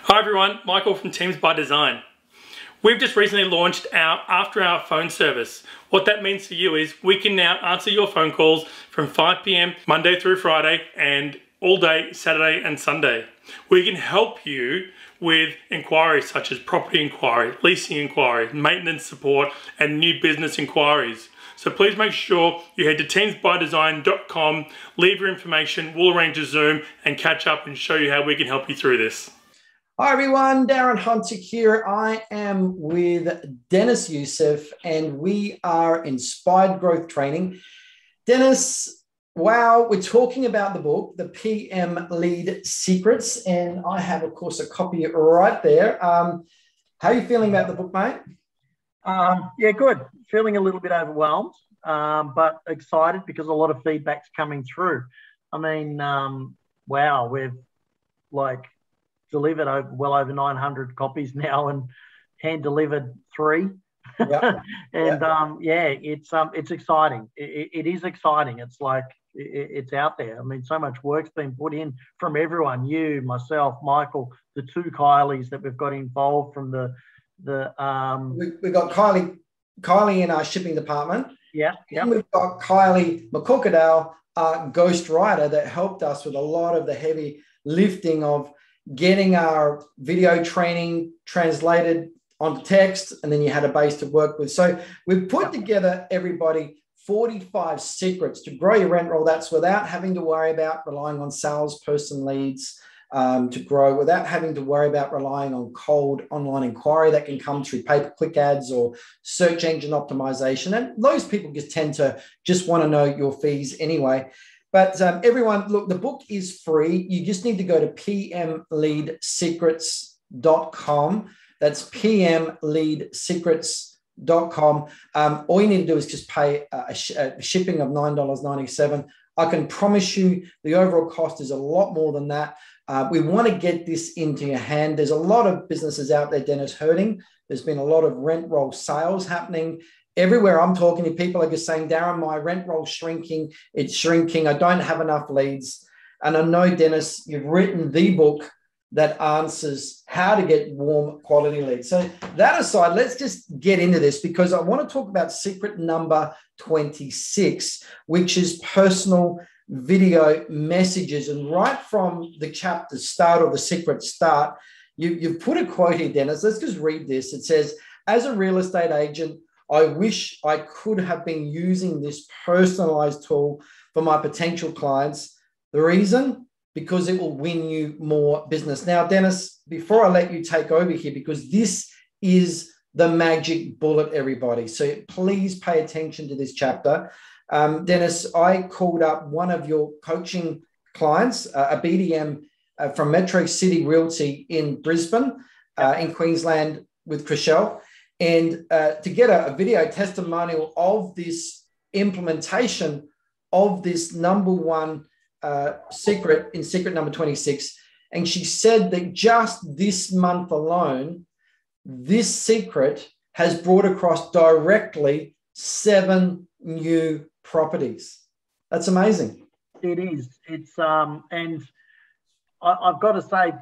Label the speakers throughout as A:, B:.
A: Hi everyone, Michael from Teams by Design. We've just recently launched our after-hour phone service. What that means for you is we can now answer your phone calls from 5 p.m. Monday through Friday and all day Saturday and Sunday. We can help you with inquiries such as property inquiry, leasing inquiry, maintenance support, and new business inquiries. So please make sure you head to teamsbydesign.com, leave your information, we'll arrange a Zoom and catch up and show you how we can help you through this.
B: Hi everyone, Darren Hunter here. I am with Deniz Yusuf and we are Inspired Growth Training. Deniz, wow, we're talking about the book, The PM Lead Secrets, and I have, of course, a copy right there. How are you feeling about the book, mate?
C: Yeah, good. Feeling a little bit overwhelmed, but excited because a lot of feedback's coming through. I mean, wow, we've delivered well over 900 copies now and hand delivered 3.
B: Yep.
C: And yeah, it's exciting. It is exciting. It's like it's out there. I mean, so much work's been put in from everyone, you, myself, Michael, the 2 Kylies that we've got involved from
B: we've got Kylie in our shipping department.
C: Yeah.
B: And we've got Kylie McCorkadale, our ghost writer, that helped us with a lot of the heavy lifting of getting our video training translated onto text, and then you had a base to work with. So we've put together, everybody, 45 secrets to grow your rent roll. That's without having to worry about relying on salesperson leads to grow, without having to worry about relying on cold online inquiry that can come through pay-per-click ads or search engine optimization. And those people just tend to just want to know your fees anyway. But everyone, look, the book is free. You just need to go to pmleadsecrets.com. That's pmleadsecrets.com. All you need to do is just pay a shipping of $9.97. I can promise you the overall cost is a lot more than that. We want to get this into your hand. There's a lot of businesses out there, Deniz, hurting. There's been a lot of rent roll sales happening. Everywhere I'm talking to people are just saying, Darren, my rent roll's shrinking. It's shrinking. I don't have enough leads. And I know, Deniz, you've written the book that answers how to get warm quality leads. So that aside, let's just get into this because I want to talk about secret number 26, which is personal video messages. And right from the chapter start or the secret start, you've put a quote here, Deniz. Let's just read this. It says, as a real estate agent, I wish I could have been using this personalized tool for my potential clients. The reason? Because it will win you more business. Now, Deniz, before I let you take over here, because this is the magic bullet, everybody. So please pay attention to this chapter. Deniz, I called up one of your coaching clients, a BDM from Metro City Realty in Brisbane, in Queensland with Chriselle. And to get a video testimonial of this implementation of this number 1 secret in secret number 26. And she said that just this month alone, this secret has brought across directly 7 new properties. That's amazing.
C: It is. It's and I've got to say,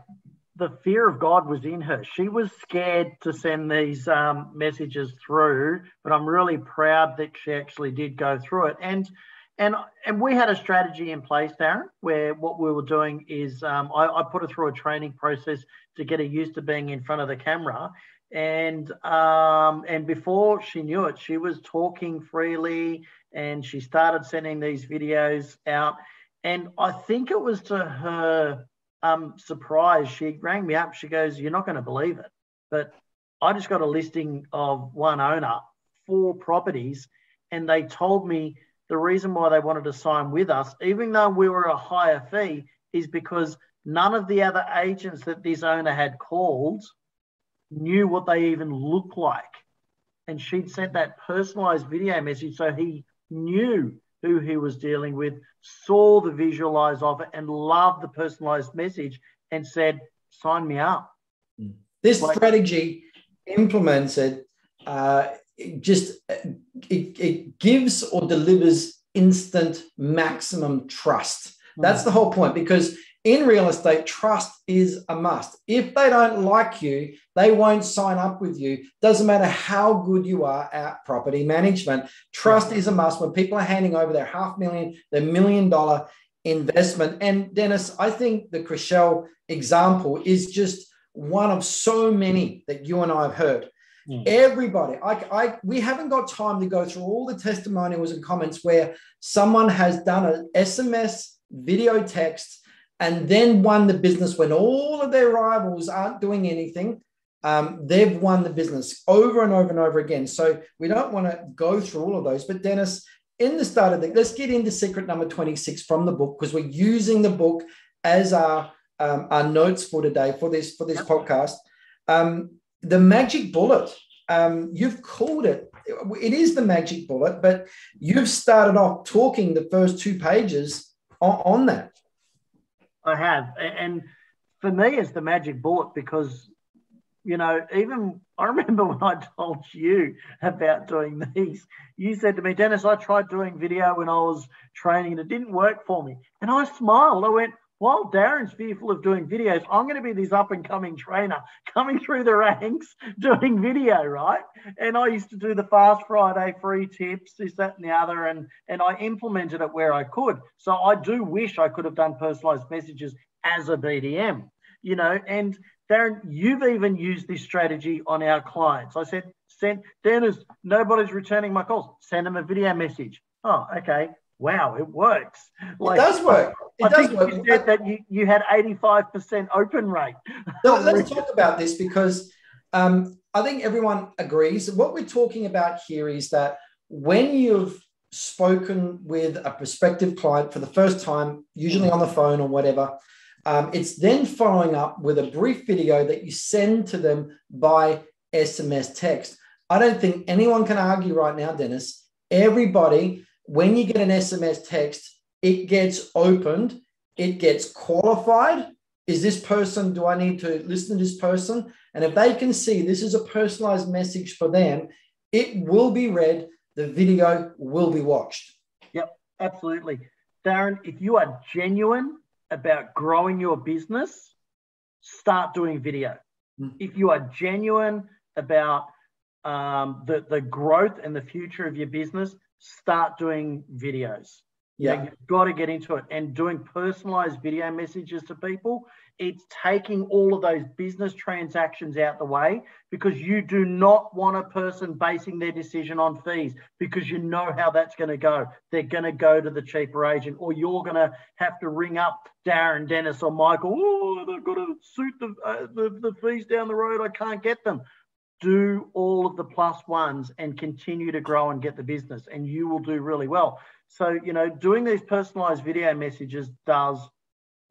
C: the fear of God was in her. She was scared to send these messages through, but I'm really proud that she actually did go through it. And we had a strategy in place, Darren, where what we were doing is I put her through a training process to get her used to being in front of the camera. And before she knew it, she was talking freely and she started sending these videos out. And I think it was to her surprise, she rang me up. She goes, "You're not going to believe it, but I just got a listing of one owner, 4 properties, and they told me the reason why they wanted to sign with us, even though we were a higher fee, is because none of the other agents that this owner had called knew what they even looked like." And she'd sent that personalized video message so he knew who he was dealing with, saw the visualize of it and loved the personalized message and said, "Sign me up."
B: This strategy implemented, it gives or delivers instant maximum trust. That's the whole point, because in real estate, trust is a must. If they don't like you, they won't sign up with you. Doesn't matter how good you are at property management. Trust is a must. When people are handing over their $500,000, their $1 million investment. And Dennis, I think the Chriselle example is just one of so many that you and I have heard. Everybody, we haven't got time to go through all the testimonials and comments where someone has done an SMS video text and then won the business when all of their rivals aren't doing anything. They've won the business over and over and over again. So we don't want to go through all of those. But Dennis, in the start of let's get into secret number 26 from the book, because we're using the book as our notes for today, for this podcast. The magic bullet, you've called it. It is the magic bullet, but you've started off talking the first 2 pages on that.
C: I have. And for me, it's the magic bullet because, you know, even I remember when I told you about doing these, you said to me, Dennis, I tried doing video when I was training and it didn't work for me. And I smiled. I went, while Darren's fearful of doing videos, I'm going to be this up-and-coming trainer coming through the ranks doing video, right? And I used to do the Fast Friday free tips, this, that, and the other, and I implemented it where I could. So I do wish I could have done personalized messages as a BDM, you know. And Darren, you've even used this strategy on our clients. I said, Dennis, nobody's returning my calls. Send them a video message. Oh, okay. Wow, it works.
B: It does work.
C: I think you said that you had 85% open rate.
B: So let's talk about this because I think everyone agrees. What we're talking about here is that when you've spoken with a prospective client for the first time, usually on the phone or whatever, it's then following up with a brief video that you send to them by SMS text. I don't think anyone can argue right now, Dennis. Everybody, when you get an SMS text, it gets opened, it gets qualified. Is this person, do I need to listen to this person? And if they can see this is a personalized message for them, it will be read, the video will be watched.
C: Yep, absolutely. Darren, if you are genuine about growing your business, start doing video. If you are genuine about the growth and the future of your business, start doing videos. Yeah, you've got to get into it. And doing personalized video messages to people, it's taking all of those business transactions out the way, because you do not want a person basing their decision on fees, because you know how that's going to go. They're going to go to the cheaper agent, or you're going to have to ring up Darren, Dennis, or Michael. Oh, they've got to suit the fees down the road. I can't get them. Do all of the plus ones and continue to grow and get the business, and you will do really well. So, you know, doing these personalized video messages does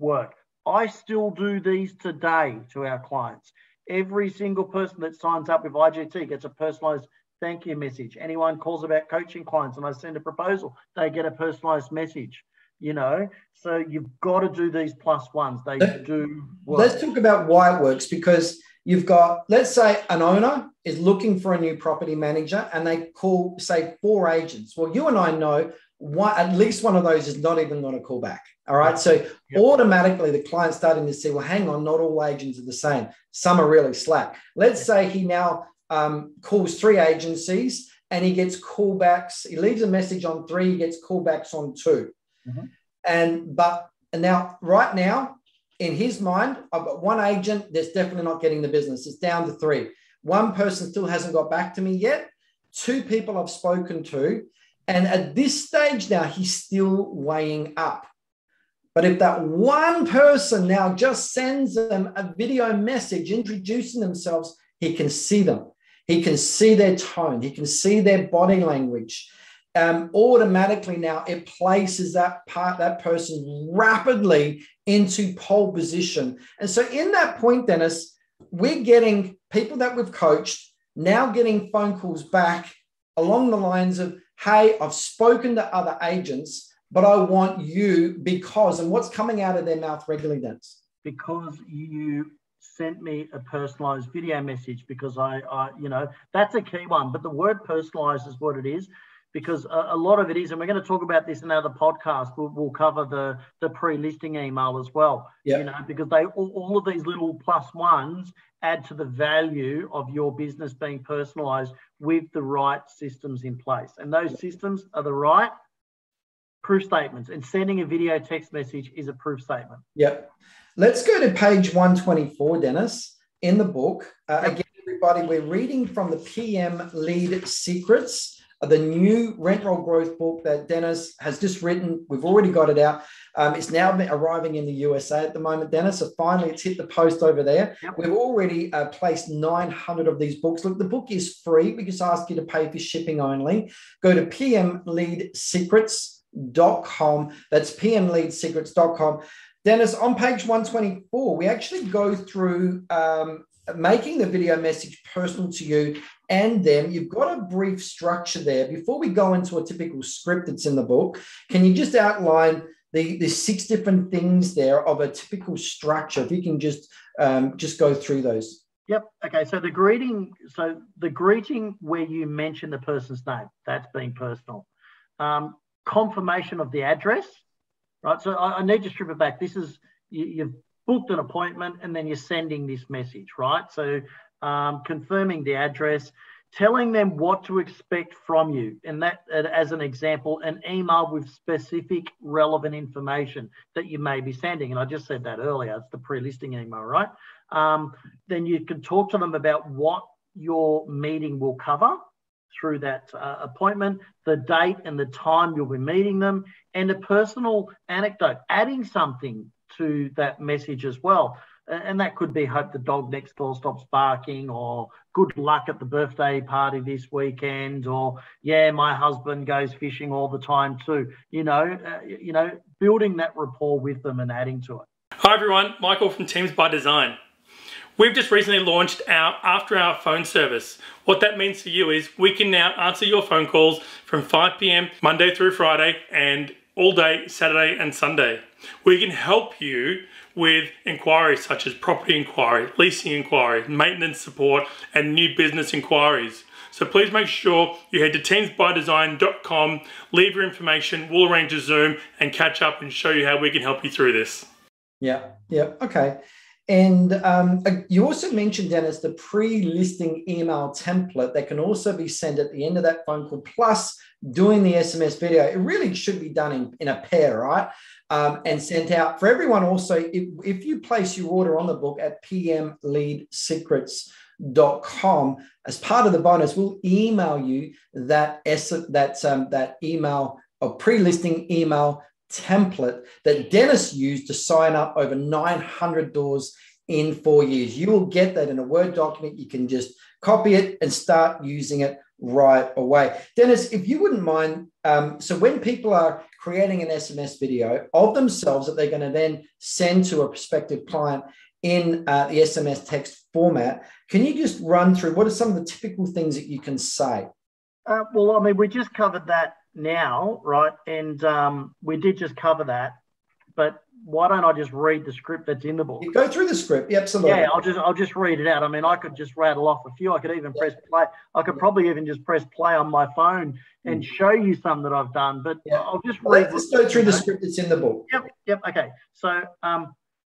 C: work. I still do these today to our clients. Every single person that signs up with IGT gets a personalized thank you message. Anyone calls about coaching clients and I send a proposal, they get a personalized message, you know. So you've got to do these plus ones. They do work.
B: Let's talk about why it works, because you've got, let's say an owner is looking for a new property manager and they call, say, 4 agents. Well, you and I know at least one of those is not even going to call back. All right. So automatically the client's starting to see, well, hang on, not all agents are the same. Some are really slack. Let's say he now calls 3 agencies and he gets callbacks. He leaves a message on 3, he gets callbacks on 2. And now, right now, in his mind, I've got 1 agent that's definitely not getting the business. It's down to 3. 1 person still hasn't got back to me yet. 2 people I've spoken to. And at this stage now, he's still weighing up. But if that 1 person now just sends them a video message introducing themselves, he can see them. He can see their tone. He can see their body language. Automatically now it places that person rapidly into pole position. And so in that point, Dennis, we're getting people that we've coached now getting phone calls back along the lines of, hey, I've spoken to other agents, but I want you because, and what's coming out of their mouth regularly, Dennis?
C: Because you sent me a personalized video message, because I you know, that's a key one. But the word personalized is what it is, because a lot of it is, and we're going to talk about this in another podcast. We'll cover the pre-listing email as well,
B: yep.
C: You know, because they all of these little plus ones add to the value of your business being personalized with the right systems in place. And those systems are the right proof statements, and sending a video text message is a proof statement.
B: Yep. Let's go to page 124, Dennis, in the book. Again, everybody, we're reading from the PM Lead Secrets, the new rent roll growth book that Deniz has just written. We've already got it out. It's now arriving in the USA at the moment, Deniz. So finally, it's hit the post over there. Yep. We've already placed 900 of these books. Look, the book is free. We just ask you to pay for shipping only. Go to pmleadsecrets.com. That's pmleadsecrets.com. Deniz, on page 124, we actually go through making the video message personal to you and them. You've got a brief structure there. Before we go into a typical script that's in the book, can you just outline the 6 different things there of a typical structure? If you can just go through those.
C: Yep. Okay. So the greeting where you mention the person's name, that's being personal. Confirmation of the address, right? So I need to strip it back. This is, you've booked an appointment and then you're sending this message, right? So confirming the address, telling them what to expect from you. And that, as an example, an email with specific relevant information that you may be sending. And I just said that earlier, it's the pre-listing email, right? Then you can talk to them about what your meeting will cover through that appointment, the date and the time you'll be meeting them, and a personal anecdote, adding something to that message as well. And that could be, hope the dog next door stops barking, or good luck at the birthday party this weekend, or yeah, my husband goes fishing all the time too. You know, building that rapport with them and adding to it.
A: Hi everyone, Michael from Teams by Design. We've just recently launched our after-hour phone service. What that means for you is we can now answer your phone calls from 5 p.m. Monday through Friday and all day Saturday and Sunday. We can help you with inquiries such as property inquiry, leasing inquiry, maintenance support, and new business inquiries. So please make sure you head to teamsbydesign.com, leave your information, we'll arrange a Zoom and catch up and show you how we can help you through this.
B: Yeah, okay. And you also mentioned, Deniz, the pre-listing email template that can also be sent at the end of that phone call, plus doing the SMS video. It really should be done in a pair, right? And sent out for everyone. Also, if you place your order on the book at pmleadsecrets.com, as part of the bonus, we'll email you that email or pre-listing email template that Deniz used to sign up over 900 doors in 4 years. You will get that in a Word document. You can just copy it and start using it right away. Deniz, if you wouldn't mind, so when people are creating an SMS video of themselves that they're going to then send to a prospective client in the SMS text format, can you just run through what are some of the typical things that you can say?
C: Well, I mean, we just covered that now, right? And we did just cover that, but why don't I just read the script that's in the book?
B: You go through the script, yeah, absolutely.
C: Yeah, I'll just read it out. I mean, I could just rattle off a few. I could even press play. I could probably even just press play on my phone and show you some that I've done. But I'll just read.
B: Let's go through the script that's in the book.
C: Yep. Okay. So,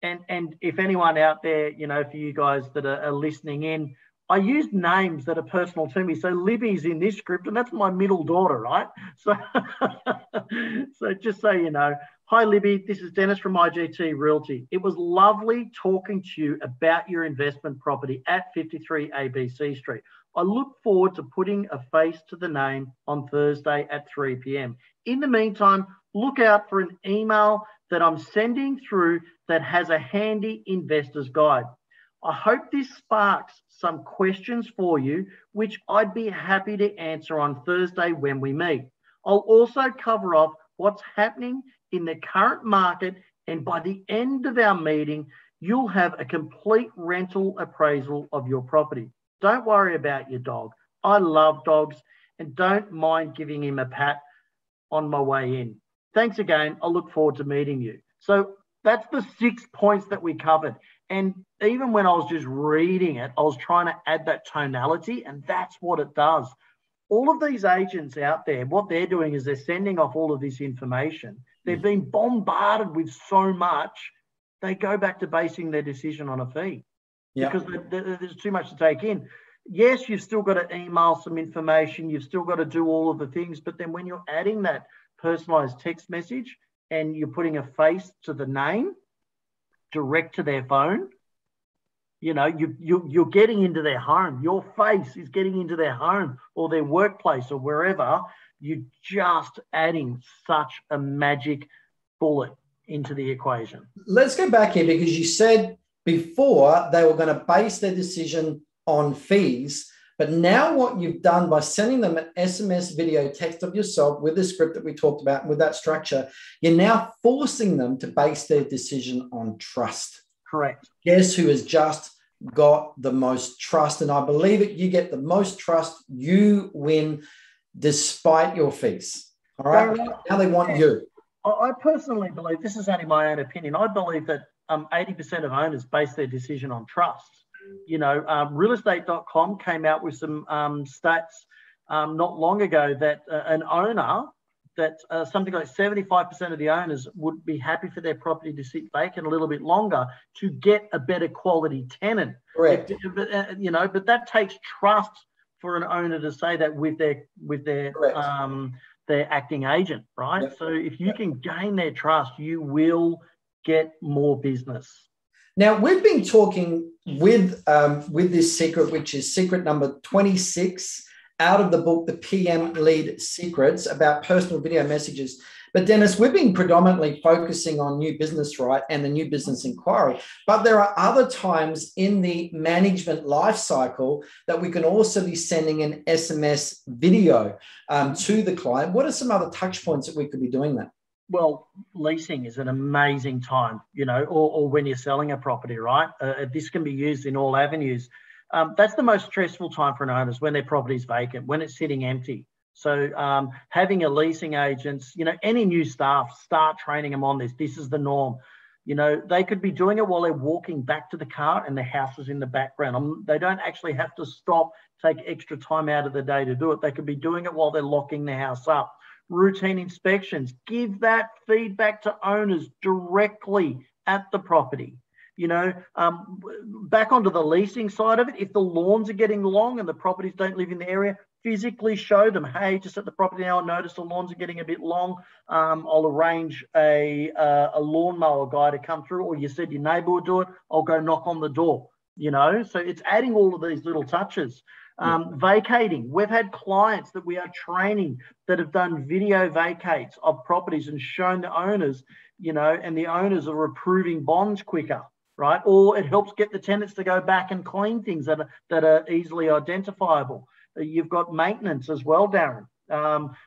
C: and if anyone out there, you know, for you guys that are listening in, I used names that are personal to me. So Libby's in this script, and that's my middle daughter, right? So, so just so you know, hi Libby, this is Dennis from IGT Realty. It was lovely talking to you about your investment property at 53 ABC Street. I look forward to putting a face to the name on Thursday at 3 p.m. In the meantime, look out for an email that I'm sending through that has a handy investor's guide. I hope this sparks some questions for you, which I'd be happy to answer on Thursday when we meet. I'll also cover off what's happening in the current market, and by the end of our meeting, you'll have a complete rental appraisal of your property. Don't worry about your dog. I love dogs and don't mind giving him a pat on my way in. Thanks again. I look forward to meeting you. So that's the 6 points that we covered. And even when I was just reading it, I was trying to add that tonality, and that's what it does. all of these agents out there, what they're doing is they're sending off all of this information. They've been bombarded with so much, they go back to basing their decision on a fee because there's too much to take in. Yes, you've still got to email some information. You've still got to do all of the things. But then when you're adding that personalized text message and you're putting a face to the name direct to their phone, you know, you're getting into their home. Your face is getting into their home or their workplace or wherever. You're just adding such a magic bullet into the equation.
B: Let's go back here because you said before they were going to base their decision on fees, but now what you've done by sending them an SMS video text of yourself with the script that we talked about and with that structure, you're now forcing them to base their decision on trust.
C: Correct.
B: Guess who has just got the most trust? And I believe it, you get the most trust, you win despite your fees. All right. Now they want you.
C: I personally believe, this is only my own opinion, I believe that 80% of owners base their decision on trust. You know, realestate.com came out with some stats not long ago that an owner, that something like 75% of the owners would be happy for their property to sit vacant a little bit longer to get a better quality tenant.
B: Correct.
C: You know, but that takes trust for an owner to say that with their acting agent, right? Yep. So if you can gain their trust, you will get more business.
B: Now, we've been talking with this secret, which is secret number 26 out of the book, The PM Lead Secrets, about personal video messages. But Dennis, we've been predominantly focusing on new business, right, and the new business inquiry. But there are other times in the management life cycle that we can also be sending an SMS video to the client. What are some other touch points that we could be doing that?
C: Well, leasing is an amazing time, you know, or when you're selling a property, right? This can be used in all avenues. That's the most stressful time for an owner, is when their property is vacant, when it's sitting empty. So having a leasing agent, you know, any new staff, start training them on this. This is the norm. You know, they could be doing it while they're walking back to the car and the house is in the background. They don't actually have to stop, take extra time out of the day to do it. They could be doing it while they're locking the house up. Routine inspections, give that feedback to owners directly at the property. You know, back onto the leasing side of it, if the lawns are getting long and the properties don't live in the area, physically show them, hey, just at the property now, I noticed the lawns are getting a bit long. I'll arrange a lawnmower guy to come through, or you said your neighbour would do it, I'll go knock on the door, you know. So it's adding all of these little touches. Vacating. We've had clients that we are training that have done video vacates of properties and shown the owners, you know, and the owners are approving bonds quicker, right? Or it helps get the tenants to go back and clean things that are easily identifiable. You've got maintenance as well, Darren.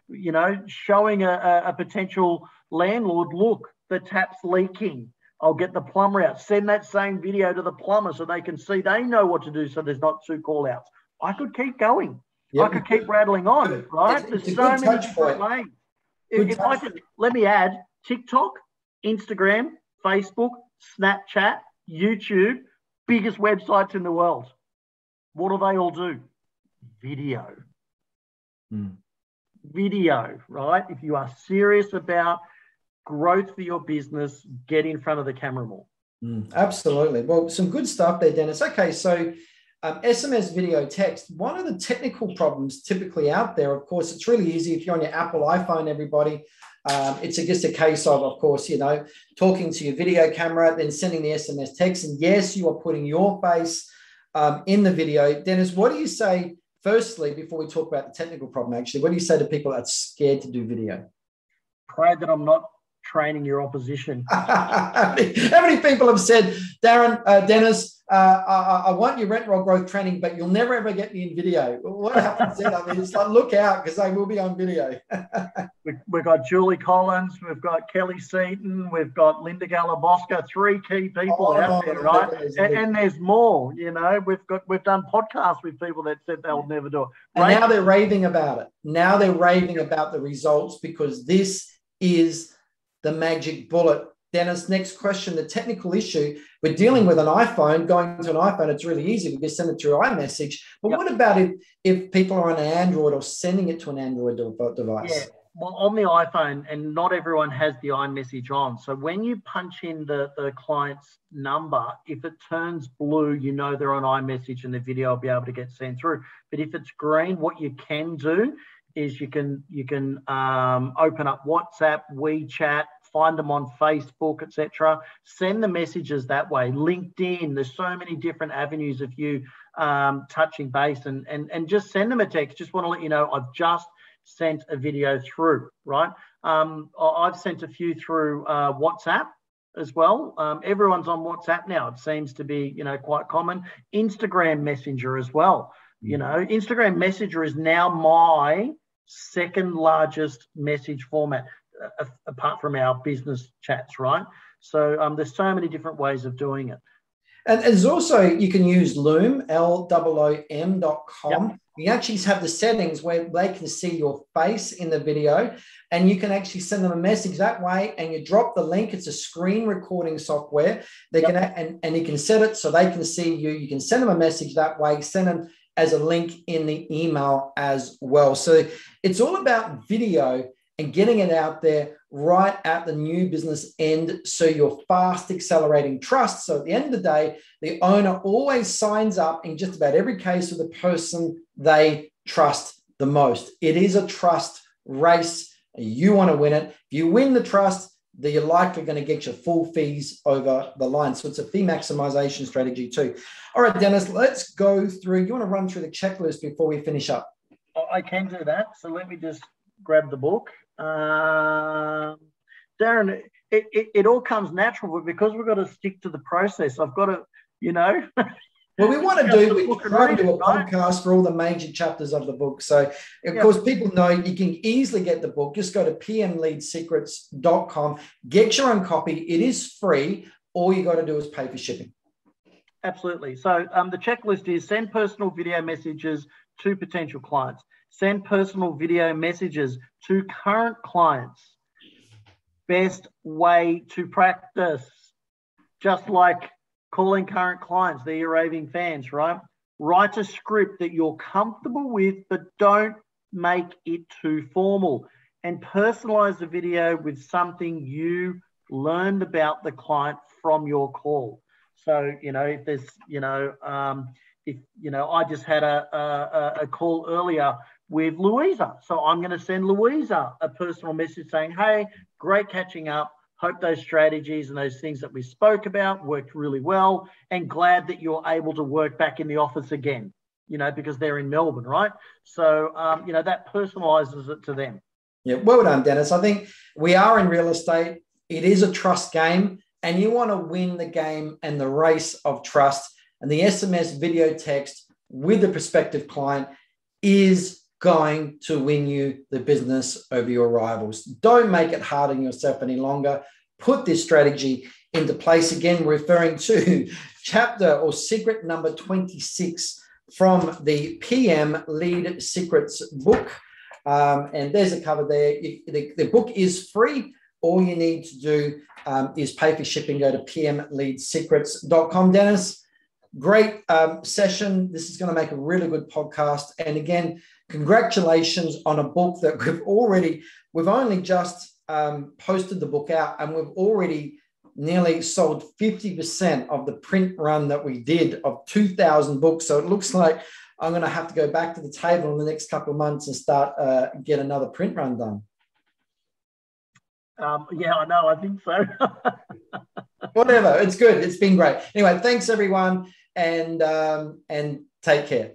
C: You know, showing a potential landlord, look, the tap's leaking. I'll get the plumber out. Send that same video to the plumber so they can see, they know what to do so there's not two call-outs. I could keep going. Yep. I could keep rattling on, right? There's so many different ways. If I could, let me add TikTok, Instagram, Facebook, Snapchat, YouTube, biggest websites in the world. What do they all do? Video. Video, right? If you are serious about growth for your business, get in front of the camera more.
B: Absolutely. Well, some good stuff there, Dennis. Okay, so SMS video text, one of the technical problems typically out there, of course, it's really easy if you're on your Apple iPhone, everybody. It's just a case of course, you know, talking to your video camera, then sending the SMS text. And yes, you are putting your face in the video. Dennis, what do you say, firstly, before we talk about the technical problem, actually, what do you say to people that are scared to do video?
C: Pray that I'm not training your opposition.
B: How many people have said, Darren, Dennis, I want your rent roll growth training, but you'll never ever get me in video? What happens then? I mean, it's like, look out, because they will be on video.
C: We've got Julie Collins, we've got Kelly Seaton, we've got Linda Galabosca, 3 key people out there, right? And there's more, you know. We've done podcasts with people that said they'll never do it.
B: And now they're raving about it. Now they're raving about the results, because this is the magic bullet Dennis, next question. The technical issue, we're dealing with an iPhone. Going to an iPhone, it's really easy. We just send it through iMessage. But what about if people are on an Android or sending it to an Android device?
C: Yeah, well, on the iPhone, and not everyone has the iMessage on. So when you punch in the client's number, if it turns blue, you know they're on iMessage and the video will be able to get sent through. But if it's green, what you can do is you can open up WhatsApp, WeChat, find them on Facebook, etc. Send the messages that way. LinkedIn, there's so many different avenues of you touching base and just send them a text. Just want to let you know I've just sent a video through, right? I've sent a few through WhatsApp as well. Everyone's on WhatsApp now. It seems to be, quite common. Instagram Messenger as well. Instagram Messenger is now my second largest message format, apart from our business chats, right? So there's so many different ways of doing it.
B: And there's also, you can use Loom, LOOM.com. Yep. You actually have the settings where they can see your face in the video, and you can actually send them a message that way, and you drop the link. It's a screen recording software. They can, and you can set it so they can see you. You can send them a message that way, send them as a link in the email as well. So it's all about video and getting it out there right at the new business end, so you're fast accelerating trust. So at the end of the day, the owner always signs up in just about every case with the person they trust the most. It is a trust race. You want to win it. If you win the trust, then you're likely going to get your full fees over the line. So it's a fee maximization strategy too. All right, Dennis, let's go through. You want to run through the checklist before we finish up?
C: I can do that. So let me just grab the book. Darren, it all comes natural, but because we've got to stick to the process, I've got to,
B: Well, we want to do a podcast for all the major chapters of the book. So, of course, people know you can easily get the book. Just go to pmleadsecrets.com, get your own copy. It is free. All you got to do is pay for shipping.
C: Absolutely. So the checklist is send personal video messages to potential clients. Send personal video messages to current clients. Best way to practice, just like calling current clients, they're your raving fans, right? Write a script that you're comfortable with, but don't make it too formal. And personalize the video with something you learned about the client from your call. So, if there's, I just had a call earlier with Louisa. So I'm going to send Louisa a personal message saying, hey, great catching up. Hope those strategies and those things that we spoke about worked really well, and glad that you're able to work back in the office again, because they're in Melbourne, right? So, that personalizes it to them.
B: Yeah, well done, Dennis. I think we are in real estate. It is a trust game, and you want to win the game and the race of trust. And the SMS video text with the prospective client is going to win you the business over your rivals. Don't make it hard on yourself any longer. Put this strategy into place. Again, referring to chapter or secret number 26 from the PM Lead Secrets book. And there's a cover there. The book is free. All you need to do is pay for shipping. Go to pmleadsecrets.com. Dennis, great session. This is going to make a really good podcast. And again, congratulations on a book that we've only just posted the book out, and we've already nearly sold 50% of the print run that we did of 2,000 books. So it looks like I'm going to have to go back to the table in the next couple of months and start get another print run done.
C: Yeah, I know. I think so.
B: Whatever. It's good. It's been great. Anyway, thanks everyone, and take care.